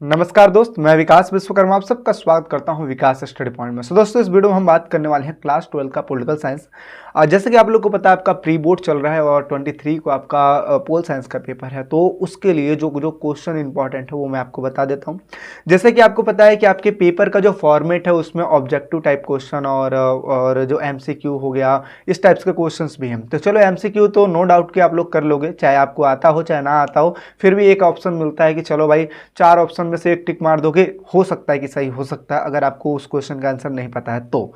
नमस्कार दोस्त, मैं विकास विश्वकर्मा आप सबका स्वागत करता हूं विकास स्टडी पॉइंट में। दोस्तों, इस वीडियो में हम बात करने वाले हैं क्लास 12 का पॉलिटिकल साइंस। जैसे कि आप लोग को पता है, आपका प्री बोर्ड चल रहा है और 23 को आपका पोल साइंस का पेपर है। तो उसके लिए जो जो क्वेश्चन इंपॉर्टेंट है वो मैं आपको बता देता हूं। जैसे कि आपको पता है कि आपके पेपर का जो फॉर्मेट है उसमें ऑब्जेक्टिव टाइप क्वेश्चन और जो MCQ हो गया, इस टाइप्स के क्वेश्चन भी हैं। तो चलो, MCQ तो नो डाउट कि आप लोग कर लोगे, चाहे आपको आता हो चाहे ना आता हो। फिर भी एक ऑप्शन मिलता है कि चलो भाई, 4 ऑप्शन में से एक टिक मार दोगे, हो सकता है कि सही हो सकता है अगर आपको उस क्वेश्चन का आंसर नहीं पता है तो।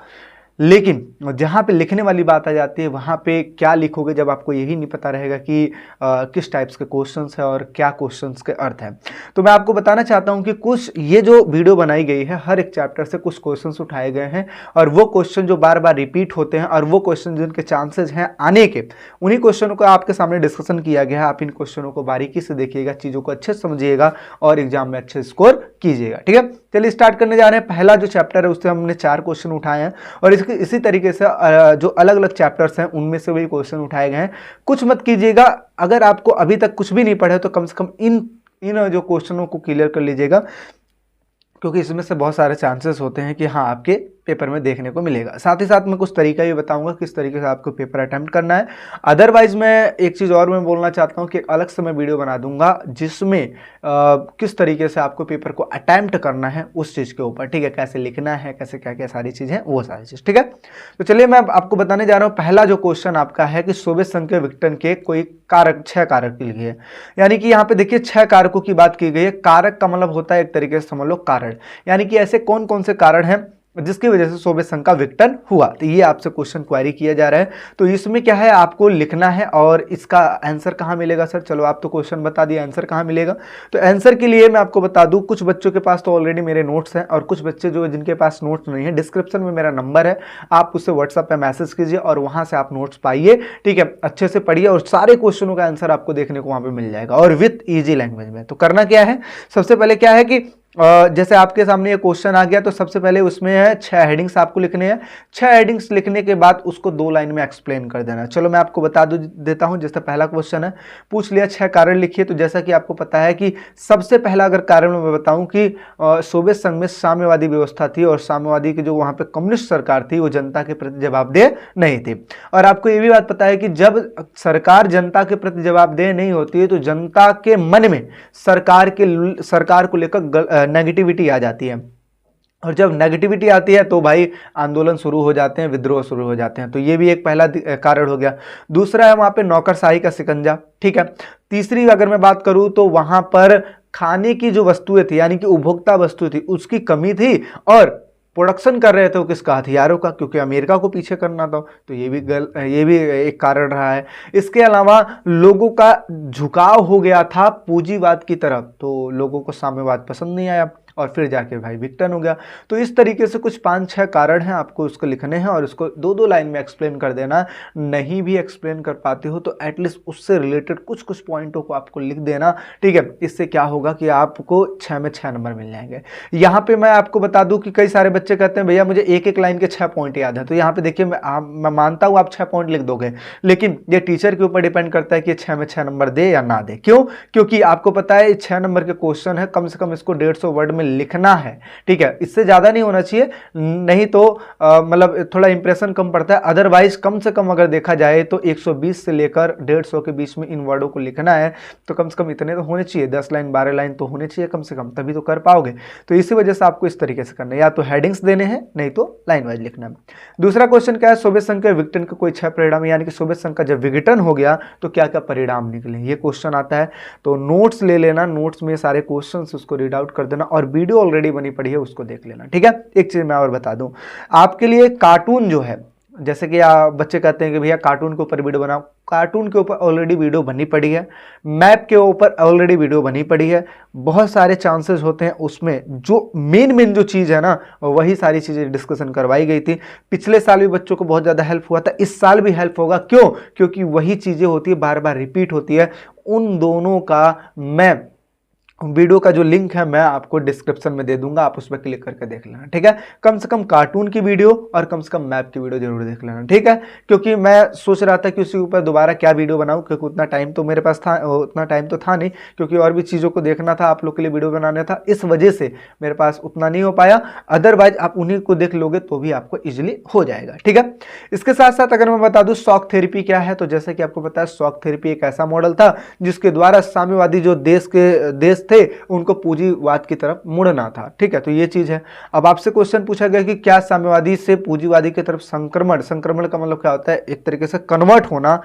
लेकिन जहां पे लिखने वाली बात आ जाती है, वहां पे क्या लिखोगे जब आपको यही नहीं पता रहेगा कि किस टाइप्स के क्वेश्चंस है और क्या क्वेश्चंस के अर्थ है। तो मैं आपको बताना चाहता हूं कि कुछ ये जो वीडियो बनाई गई है, हर एक चैप्टर से कुछ क्वेश्चंस उठाए गए हैं और वो क्वेश्चन जो बार बार रिपीट होते हैं और वो क्वेश्चन जिनके चांसेस हैं आने के, उन्हीं क्वेश्चनों को आपके सामने डिस्कशन किया गया है। आप इन क्वेश्चनों को बारीकी से देखिएगा, चीजों को अच्छे से समझिएगा और एग्जाम में अच्छे स्कोर कीजिएगा। ठीक है, चलिए स्टार्ट करने जा रहे हैं। पहला जो चैप्टर है उससे हमने 4 क्वेश्चन उठाए हैं और इसी तरीके से जो अलग अलग चैप्टर्स हैं उनमें से वही क्वेश्चन उठाए गए हैं। कुछ मत कीजिएगा, अगर आपको अभी तक कुछ भी नहीं पढ़े तो कम से कम इन जो क्वेश्चनों को क्लियर कर लीजिएगा, क्योंकि इसमें से बहुत सारे चांसेस होते हैं कि हाँ, आपके पेपर में देखने को मिलेगा। साथ ही साथ मैं कुछ तरीका भी बताऊंगा किस तरीके से आपको पेपर अटेम्प्ट करना है। अदरवाइज मैं एक चीज़ और मैं बोलना चाहता हूं कि अलग से मैं वीडियो बना दूंगा जिसमें किस तरीके से आपको पेपर को अटेम्प्ट करना है उस चीज़ के ऊपर। ठीक है, कैसे लिखना है, कैसे क्या क्या सारी चीज़ें, वो सारी चीज़। ठीक है, तो चलिए मैं आपको बताने जा रहा हूँ। पहला जो क्वेश्चन आपका है कि सोवियत संघ के विघटन के कोई कारक, 6 कारक लिखिए। यानी कि यहाँ पे देखिए 6 कारकों की बात की गई है। कारक का मतलब होता है एक तरीके से समझ लो कारण, यानी कि ऐसे कौन कौन से कारण हैं जिसकी वजह से सोवियत संघ का विघटन हुआ। तो ये आपसे क्वेश्चन क्वेरी किया जा रहा है। तो इसमें क्या है, आपको लिखना है और इसका आंसर कहाँ मिलेगा सर? चलो, आप तो क्वेश्चन बता दिए, आंसर कहाँ मिलेगा? तो आंसर के लिए मैं आपको बता दूं, कुछ बच्चों के पास तो ऑलरेडी मेरे नोट्स हैं और कुछ बच्चे जो जिनके पास नोट्स नहीं है, डिस्क्रिप्शन में मेरा नंबर है, आप उससे व्हाट्सएप पे मैसेज कीजिए और वहां से आप नोट्स पाइए। ठीक है, अच्छे से पढ़िए और सारे क्वेश्चनों का आंसर आपको देखने को वहां पे मिल जाएगा और विथ ईजी लैंग्वेज में। तो करना क्या है, सबसे पहले क्या है कि जैसे आपके सामने ये क्वेश्चन आ गया तो सबसे पहले उसमें है 6 हेडिंग्स आपको लिखने हैं। 6 हेडिंग्स लिखने के बाद उसको 2 लाइन में एक्सप्लेन कर देना। चलो मैं आपको बता देता हूं। जैसे पहला क्वेश्चन है, पूछ लिया 6 कारण लिखिए। तो जैसा कि आपको पता है कि सबसे पहला अगर कारण मैं बताऊं कि सोवियत संघ में साम्यवादी व्यवस्था थी और साम्यवादी की जो वहां पे कम्युनिस्ट सरकार थी वो जनता के प्रति जवाबदेह नहीं थी। और आपको ये भी बात पता है कि जब सरकार जनता के प्रति जवाबदेह नहीं होती है तो जनता के मन में सरकार को लेकर नेगेटिविटी आ जाती है और जब नेगेटिविटी आती है तो भाई आंदोलन शुरू हो जाते हैं, विद्रोह शुरू हो जाते हैं। तो ये भी एक पहला कारण हो गया। दूसरा है वहां पे नौकरशाही का शिकंजा। ठीक है, तीसरी अगर मैं बात करूं तो वहां पर खाने की जो वस्तुएं थी, यानी कि उपभोक्ता वस्तु थी, उसकी कमी थी और प्रोडक्शन कर रहे थे वो किसका? हथियारों का, क्योंकि अमेरिका को पीछे करना था। तो ये भी एक कारण रहा है। इसके अलावा लोगों का झुकाव हो गया था पूंजीवाद की तरफ, तो लोगों को साम्यवाद पसंद नहीं आया और फिर जाके भाई विघटन हो गया। तो इस तरीके से कुछ 5-6 कारण हैं, आपको उसको लिखने हैं और उसको 2-2 लाइन में एक्सप्लेन कर देना। नहीं भी एक्सप्लेन कर पाते हो तो एटलीस्ट उससे रिलेटेड कुछ कुछ पॉइंटों को आपको लिख देना। ठीक है, इससे क्या होगा कि आपको 6 में 6 नंबर मिल जाएंगे। यहाँ पे मैं आपको बता दूं कि कई सारे बच्चे कहते हैं भैया मुझे एक लाइन के 6 पॉइंट याद है। तो यहाँ पे देखिए, मैं मानता हूँ आप 6 पॉइंट लिख दोगे, लेकिन ये टीचर के ऊपर डिपेंड करता है कि 6 में 6 नंबर दे या ना दे। क्यों? क्योंकि आपको पता है 6 नंबर के क्वेश्चन है, कम से कम इसको 150 वर्ड में लिखना है। ठीक है, इससे ज्यादा नहीं होना चाहिए, नहीं तो मतलब थोड़ा इंप्रेशन कम पड़ता है। अदरवाइज कम से कम अगर देखा जाए तो 120 से लेकर 150 के बीच में इन वर्डों को लिखना है। तो कम से कम इतने तो होने चाहिए, 10 लाइन 12 लाइन तो होने चाहिए कम से कम, तभी तो कर पाओगे। तो इसी वजह से आपको इस तरीके से करना है, या तो हेडिंग्स देने हैं नहीं तो लाइन वाइज लिखना है। दूसरा क्वेश्चन क्या है, सोवियत संघ के विघटन के कोई 6 परिणाम, यानी कि सोवियत संघ का जब विघटन हो गया तो क्या क्या परिणाम निकले, ये क्वेश्चन आता है। तो नोट्स ले लेना, नोट्स में सारे क्वेश्चंस उसको रीड आउट कर देना और वीडियो ऑलरेडी बनी पड़ी है उसको देख लेना। ठीक है, एक चीज मैं और बता दूं, आपके लिए कार्टून जो है, जैसे कि बच्चे कहते हैं कि भैया कार्टून के ऊपर वीडियो बनाओ, कार्टून के ऊपर ऑलरेडी वीडियो बनी पड़ी है, मैप के ऊपर ऑलरेडी वीडियो बनी पड़ी है। बहुत सारे चांसेस होते हैं उसमें, जो मेन जो चीज़ है ना वही सारी चीज़ें डिस्कशन करवाई गई थी। पिछले साल भी बच्चों को बहुत ज़्यादा हेल्प हुआ था, इस साल भी हेल्प होगा। क्यों? क्योंकि वही चीज़ें होती है, बार बार रिपीट होती है। उन दोनों का मैं वीडियो का जो लिंक है मैं आपको डिस्क्रिप्शन में दे दूंगा, आप उस पर क्लिक करके देख लेना, ठीक है। कम से कम कार्टून की वीडियो और कम से कम मैप की वीडियो जरूर देख लेना, ठीक है। क्योंकि मैं सोच रहा था कि उसके ऊपर दोबारा क्या वीडियो बनाऊं, क्योंकि उतना टाइम तो मेरे पास था, उतना टाइम तो था नहीं, क्योंकि और भी चीज़ों को देखना था, आप लोग के लिए वीडियो बनाना था, इस वजह से मेरे पास उतना नहीं हो पाया। अदरवाइज आप उन्हीं को देख लोगे तो भी आपको ईजिली हो जाएगा, ठीक है। इसके साथ साथ अगर मैं बता दूं शॉक थेरेपी क्या है, तो जैसे कि आपको पता है शॉक थेरेपी एक ऐसा मॉडल था जिसके द्वारा साम्यवादी जो देश थे उनको पूंजीवाद की तरफ मुड़ना था, ठीक है। तो ये चीज है। अब आपसे क्वेश्चन पूछा गया कि क्या साम्यवादी से पूंजीवादी की तरफ संक्रमण का मतलब क्या होता है, एक तरीके से कन्वर्ट होना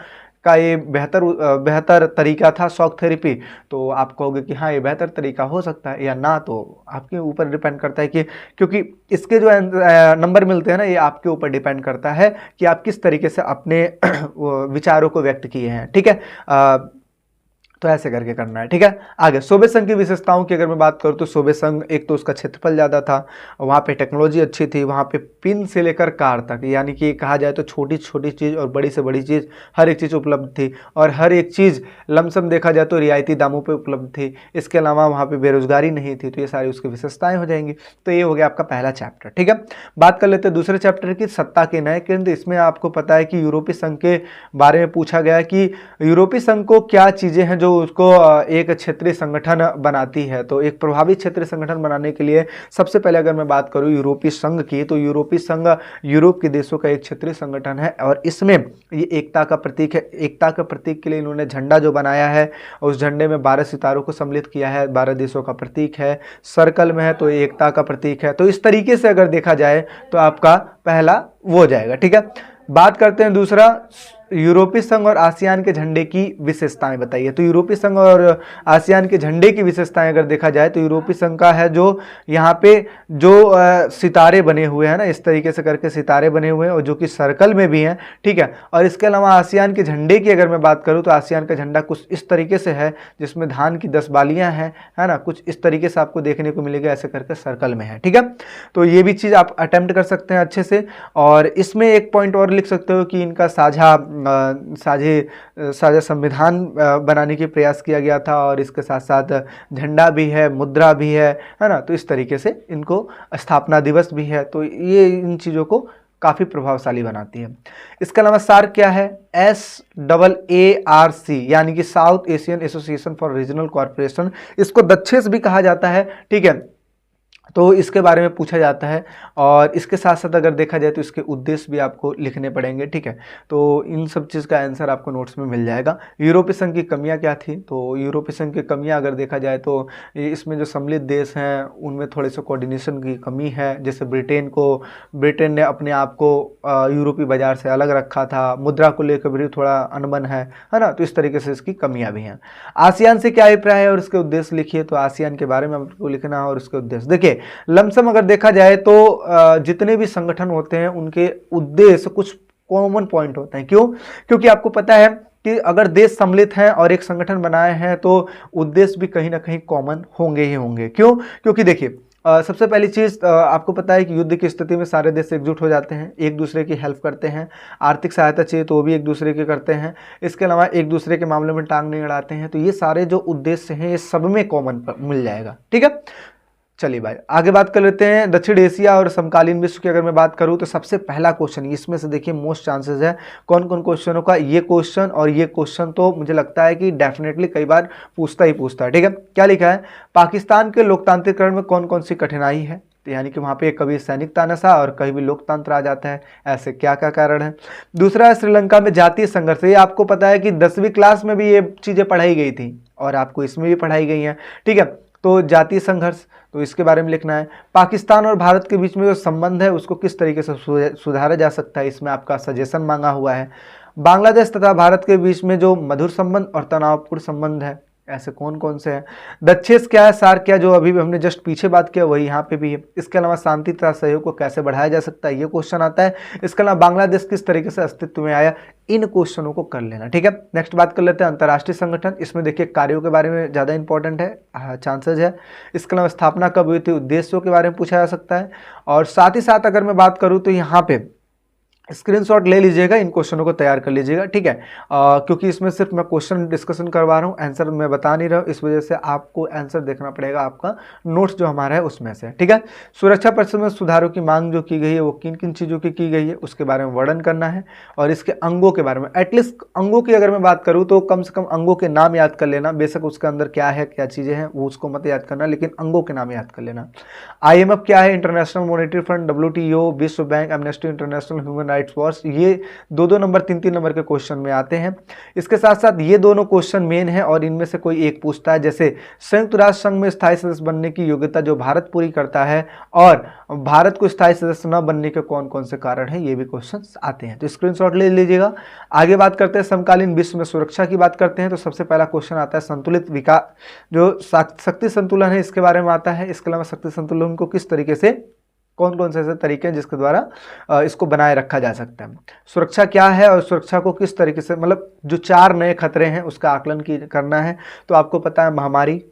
का ये बेहतर तरीका था शॉक थेरेपी। तो आप कहोगे कि हाँ ये बेहतर तरीका हो सकता है या ना, तो आपके ऊपर डिपेंड करता है कि, क्योंकि इसके जो नंबर मिलते हैं ना, ये आपके ऊपर डिपेंड करता है कि आप किस तरीके से अपने विचारों को व्यक्त किए हैं, ठीक है। तो ऐसे करके करना है, ठीक है। आगे सोवियत संघ की विशेषताओं की अगर मैं बात करूं तो सोवियत संघ एक तो उसका क्षेत्रफल ज़्यादा था, वहाँ पे टेक्नोलॉजी अच्छी थी, वहाँ पे पिन से लेकर कार तक, यानी कि कहा जाए तो छोटी छोटी चीज़ और बड़ी से बड़ी चीज़ हर एक चीज़ उपलब्ध थी, और हर एक चीज़ लमसम देखा जाए तो रियायती दामों पर उपलब्ध थी। इसके अलावा वहाँ पर बेरोजगारी नहीं थी। तो ये सारी उसकी विशेषताएँ हो जाएंगी। तो ये हो गया आपका पहला चैप्टर, ठीक है। बात कर लेते हैं दूसरे चैप्टर की, सत्ता के नए केंद्र। इसमें आपको पता है कि यूरोपीय संघ के बारे में पूछा गया कि यूरोपीय संघ को क्या चीज़ें हैं जो उसको एक क्षेत्रीय संगठन बनाती है। तो एक प्रभावी क्षेत्रीय संगठन बनाने के लिए सबसे पहले अगर मैं बात करूं यूरोपीय संघ की, तो यूरोपीय संघ यूरोप के देशों का एक क्षेत्रीय संगठन है, और इसमें ये एकता का प्रतीक है। एकता का प्रतीक के लिए इन्होंने झंडा जो बनाया है, उस झंडे में 12 सितारों को सम्मिलित किया है, 12 देशों का प्रतीक है, सर्कल में है तो ये एकता का प्रतीक है। तो इस तरीके से अगर देखा जाए तो आपका पहला वो हो जाएगा, ठीक है। बात करते हैं दूसरा, यूरोपीय संघ और आसियान के झंडे की विशेषताएं बताइए। तो यूरोपीय संघ और आसियान के झंडे की विशेषताएं अगर देखा जाए तो यूरोपीय संघ का है जो यहाँ पे जो सितारे बने हुए हैं ना, इस तरीके से करके सितारे बने हुए हैं, और जो कि सर्कल में भी हैं, ठीक है। और इसके अलावा आसियान के झंडे की अगर मैं बात करूँ तो आसियान का झंडा कुछ इस तरीके से है, जिसमें धान की 10 बालियाँ हैं, है ना, कुछ इस तरीके से आपको देखने को मिलेगा, ऐसे करके सर्कल में है, ठीक है। तो ये भी चीज़ आप अटेम्प्ट कर सकते हैं अच्छे से। और इसमें एक पॉइंट और लिख सकते हो कि इनका साझा संविधान बनाने की प्रयास किया गया था, और इसके साथ साथ झंडा भी है, मुद्रा भी है ना। तो इस तरीके से इनको स्थापना दिवस भी है। तो ये इन चीज़ों को काफ़ी प्रभावशाली बनाती है। इसके अलावा सार्क क्या है, SAARC, यानी कि south Asian association for regional corporation, इसको दक्षेस भी कहा जाता है, ठीक है। तो इसके बारे में पूछा जाता है, और इसके साथ साथ अगर देखा जाए तो इसके उद्देश्य भी आपको लिखने पड़ेंगे, ठीक है। तो इन सब चीज़ का आंसर आपको नोट्स में मिल जाएगा। यूरोपीय संघ की कमियां क्या थी, तो यूरोपीय संघ की कमियां अगर देखा जाए तो इसमें जो सम्मिलित देश हैं उनमें थोड़े से कोऑर्डिनेशन की कमी है। जैसे ब्रिटेन ने अपने आप को यूरोपीय बाजार से अलग रखा था, मुद्रा को लेकर भी थोड़ा अनबन है ना। तो इस तरीके से इसकी कमियाँ भी हैं। आसियान से क्या अभिप्राय है और इसके उद्देश्य लिखिए। तो आसियान के बारे में आपको लिखना है और इसके उद्देश्य। देखिए लमसम अगर देखा जाए तो जितने भी संगठन होते हैं उनके उद्देश्य कुछ कॉमन पॉइंट होते हैं। क्यों? क्योंकि आपको पता है कि अगर देश सम्मिलित हैं और एक संगठन बनाए हैं तो उद्देश्य भी कहीं ना कहीं कॉमन होंगे ही होंगे। क्यों? क्योंकि देखिए सबसे पहली चीज़ आपको पता है कि युद्ध की स्थिति में सारे देश एकजुट हो जाते हैं, एक दूसरे की हेल्प करते हैं, आर्थिक सहायता चाहिए तो वो भी एक दूसरे की करते हैं, इसके अलावा एक दूसरे के मामले में टांग नहीं अड़ाते हैं। तो ये सारे जो उद्देश्य हैं ये सब में कॉमन मिल जाएगा, ठीक है। चलिए भाई आगे बात कर लेते हैं। दक्षिण एशिया और समकालीन विश्व की अगर मैं बात करूं तो सबसे पहला क्वेश्चन इसमें से देखिए मोस्ट चांसेस है कौन कौन क्वेश्चनों का, ये क्वेश्चन और ये क्वेश्चन तो मुझे लगता है कि डेफिनेटली कई बार पूछता ही पूछता है, ठीक है। क्या लिखा है, पाकिस्तान के लोकतांत्रिकरण में कौन कौन सी कठिनाई है, यानी कि वहाँ पे कभी सैनिक तानाशाह और कहीं भी लोकतंत्र आ जाता है, ऐसे क्या क्या कारण है। दूसरा है श्रीलंका में जातीय संघर्ष। ये आपको पता है कि 10वीं क्लास में भी ये चीज़ें पढ़ाई गई थी और आपको इसमें भी पढ़ाई गई हैं, ठीक है। तो जातीय संघर्ष, तो इसके बारे में लिखना है। पाकिस्तान और भारत के बीच में जो संबंध है उसको किस तरीके से सुधारा जा सकता है, इसमें आपका सजेशन मांगा हुआ है। बांग्लादेश तथा भारत के बीच में जो मधुर संबंध और तनावपूर्ण संबंध है, ऐसे कौन कौन से हैं। दक्षेस क्या है, सार्क क्या, जो अभी हमने जस्ट पीछे बात किया वही यहाँ पे भी है। इसके अलावा शांति तथा सहयोग को कैसे बढ़ाया जा सकता है, ये क्वेश्चन आता है। इसके अलावा बांग्लादेश किस तरीके से अस्तित्व में आया, इन क्वेश्चनों को कर लेना, ठीक है। नेक्स्ट बात कर लेते हैं अंतर्राष्ट्रीय संगठन। इसमें देखिए कार्यों के बारे में ज़्यादा इंपॉर्टेंट है, चांसेस है। इसके अलावा स्थापना कब हुई थी, उद्देश्यों के बारे में पूछा जा सकता है। और साथ ही साथ अगर मैं बात करूँ तो यहाँ पे स्क्रीनशॉट ले लीजिएगा, इन क्वेश्चनों को तैयार कर लीजिएगा, ठीक है। क्योंकि इसमें सिर्फ मैं क्वेश्चन डिस्कशन करवा रहा हूँ, आंसर मैं बता नहीं रहा हूँ, इस वजह से आपको आंसर देखना पड़ेगा आपका नोट्स जो हमारा है उसमें से, ठीक है। सुरक्षा परिषद में सुधारों की मांग जो की गई है वो किन किन चीज़ों की गई है उसके बारे में वर्णन करना है, और इसके अंगों के बारे में, एटलीस्ट अंगों की अगर मैं बात करूँ तो कम से कम अंगों के नाम याद कर लेना, बेशक उसके अंदर क्या है क्या चीज़ें हैं वो उसको मत याद करना, लेकिन अंगों के नाम याद कर लेना। IMF क्या है, इंटरनेशनल मॉनेटरी फंड, WTO, विश्व bank, amnesty international, human rights watch, ये 2-2 नंबर 3-3 नंबर के क्वेश्चन में आते हैं। इसके साथ साथ ये दोनों क्वेश्चन मेन है और इनमें से कोई एक पूछता है, जैसे संयुक्त राष्ट्र संघ में स्थायी सदस्य बनने की योग्यता जो भारत पूरी करता है और भारत को स्थायी सदस्य न बनने के कौन कौन से कारण है, ये भी क्वेश्चन आते हैं, तो स्क्रीनशॉट ले लीजिएगा। आगे बात करते हैं समकालीन विश्व में सुरक्षा की बात करते हैं, तो सबसे पहला क्वेश्चन आता है संतुलित विकास, जो शक्ति संतुलन है इसके बारे में आता है। इसके अलावा शक्ति संतुलन को किस तरीके से, कौन कौन से ऐसे तरीके हैं जिसके द्वारा इसको बनाए रखा जा सकता है, सुरक्षा क्या है और सुरक्षा को किस तरीके से, मतलब जो 4 नए खतरे हैं उसका आकलन करना है। तो आपको पता है महामारी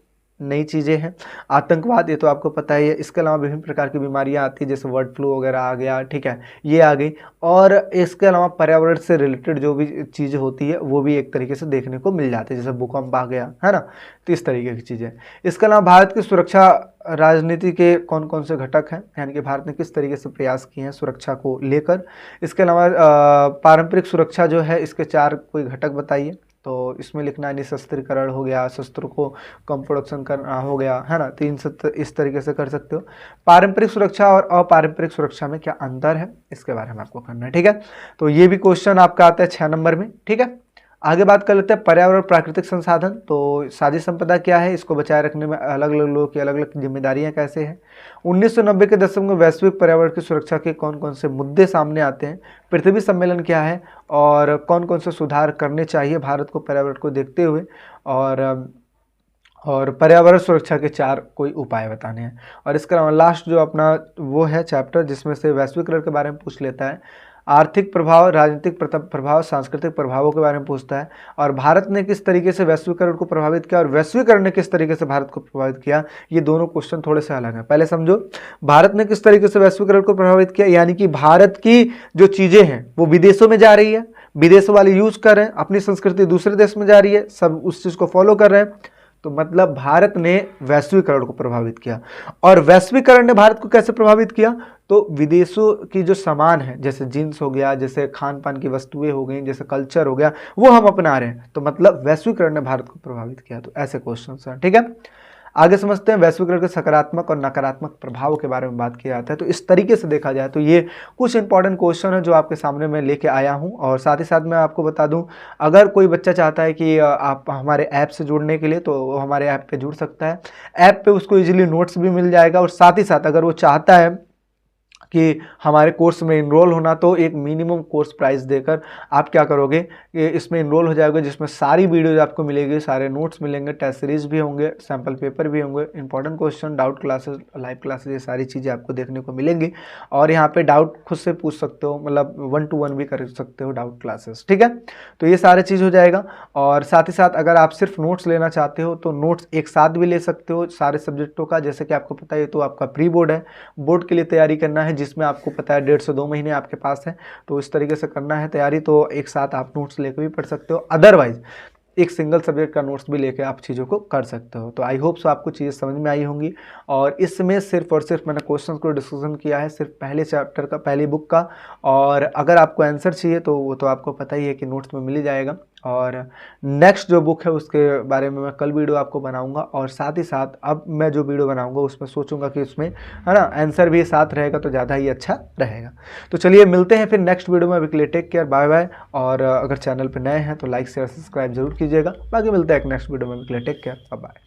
नई चीज़ें हैं, आतंकवाद ये तो आपको पता ही है, इसके अलावा विभिन्न प्रकार की बीमारियां आती है जैसे बर्ड फ्लू वगैरह आ गया, ठीक है, ये आ गई, और इसके अलावा पर्यावरण से रिलेटेड जो भी चीज़ें होती है वो भी एक तरीके से देखने को मिल जाती है, जैसे भूकंप आ गया है ना, तो इस तरीके की चीज़ें। इसके अलावा भारत की सुरक्षा राजनीति के कौन कौन से घटक हैं, यानी कि भारत ने किस तरीके से प्रयास किए हैं सुरक्षा को लेकर। इसके अलावा पारंपरिक सुरक्षा जो है इसके 4 कोई घटक बताइए, तो इसमें लिखना है निशस्त्रीकरण हो गया, शस्त्रों को कम प्रोडक्शन करना हो गया, है ना, तो इस तरीके से कर सकते हो। पारंपरिक सुरक्षा और अपारंपरिक सुरक्षा में क्या अंतर है इसके बारे में आपको करना है, ठीक है। तो ये भी क्वेश्चन आपका आता है 6 नंबर में, ठीक है। आगे बात कर लेते हैं पर्यावरण प्राकृतिक संसाधन, तो साझी संपदा क्या है, इसको बचाए रखने में अलग अलग लोगों की अलग अलग जिम्मेदारियां कैसे हैं। 1990 के दशक में वैश्विक पर्यावरण की सुरक्षा के कौन कौन से मुद्दे सामने आते हैं, पृथ्वी सम्मेलन क्या है और कौन कौन से सुधार करने चाहिए भारत को पर्यावरण को देखते हुए, और पर्यावरण सुरक्षा के 4 कोई उपाय बताने हैं। और इसके अलावा लास्ट जो अपना वो है चैप्टर जिसमें से वैश्वीकरण के बारे में पूछ लेता है, आर्थिक प्रभाव, राजनीतिक प्रभाव, सांस्कृतिक प्रभावों के बारे में पूछता है, और भारत ने किस तरीके से वैश्वीकरण को प्रभावित किया और वैश्वीकरण ने किस तरीके से भारत को प्रभावित किया। ये दोनों क्वेश्चन थोड़े से अलग हैं। पहले समझो भारत ने किस तरीके से वैश्वीकरण को प्रभावित किया, यानी कि भारत की जो चीज़ें हैं वो विदेशों में जा रही है, विदेशों वाले यूज कर रहे हैं, अपनी संस्कृति दूसरे देश में जा रही है, सब उस चीज़ को फॉलो कर रहे हैं, तो मतलब भारत ने वैश्वीकरण को प्रभावित किया। और वैश्वीकरण ने भारत को कैसे प्रभावित किया, तो विदेशों की जो सामान है जैसे जीन्स हो गया, जैसे खान पान की वस्तुएं हो गई, जैसे कल्चर हो गया, वो हम अपना रहे हैं, तो मतलब वैश्वीकरण ने भारत को प्रभावित किया। तो ऐसे क्वेश्चन हैं, ठीक है। आगे समझते हैं वैश्वीकरण के सकारात्मक और नकारात्मक प्रभाव के बारे में बात किया जाता है। तो इस तरीके से देखा जाए तो ये कुछ इंपॉर्टेंट क्वेश्चन है जो आपके सामने मैं लेके आया हूं। और साथ ही साथ मैं आपको बता दूं, अगर कोई बच्चा चाहता है कि आप हमारे ऐप से जुड़ने के लिए, तो वो हमारे ऐप पे जुड़ सकता है। ऐप पे उसको इजीली नोट्स भी मिल जाएगा, और साथ ही साथ अगर वो चाहता है कि हमारे कोर्स में इनरोल होना, तो एक मिनिमम कोर्स प्राइस देकर आप क्या करोगे कि इसमें इनरोल हो जाओगे, जिसमें सारी वीडियोज आपको मिलेगी, सारे नोट्स मिलेंगे, टेस्ट सीरीज भी होंगे, सैम्पल पेपर भी होंगे, important question, doubt classes, live classes, ये सारी चीज़ें आपको देखने को मिलेंगी। और यहाँ पे डाउट खुद से पूछ सकते हो, मतलब 1-to-1 भी कर सकते हो डाउट क्लासेस, ठीक है। तो ये सारी चीज़ हो जाएगा। और साथ ही साथ अगर आप सिर्फ नोट्स लेना चाहते हो तो नोट्स एक साथ भी ले सकते हो सारे सब्जेक्टों का। जैसे कि आपको पता है तो आपका प्री बोर्ड है, बोर्ड के लिए तैयारी करना है, जिसमें आपको पता है 1.5 से 2 महीने आपके पास है, तो इस तरीके से करना है तैयारी, तो एक साथ आप नोट्स लेकर भी पढ़ सकते हो। अदरवाइज एक सिंगल सब्जेक्ट का नोट्स भी लेके आप चीज़ों को कर सकते हो। तो आई होप सो आपको चीज़ें समझ में आई होंगी। और इसमें सिर्फ और सिर्फ मैंने क्वेश्चन को डिस्कशन किया है, सिर्फ पहले चैप्टर का, पहली बुक का। और अगर आपको आंसर चाहिए तो वो तो आपको पता ही है कि नोट्स में मिल ही जाएगा। और नेक्स्ट जो बुक है उसके बारे में मैं कल वीडियो आपको बनाऊंगा। और साथ ही साथ अब मैं जो वीडियो बनाऊंगा उसमें सोचूंगा कि उसमें, है ना, आंसर भी साथ रहेगा तो ज़्यादा ही अच्छा रहेगा। तो चलिए मिलते हैं फिर नेक्स्ट वीडियो में। अभी के लिए टेक केयर, बाय बाय। और अगर चैनल पर नए हैं तो लाइक शेयर सब्सक्राइब जरूर कीजिएगा। बाकी मिलते हैं एक नेक्स्ट वीडियो में। अभी के लिए टेक केयर, बाय बाय।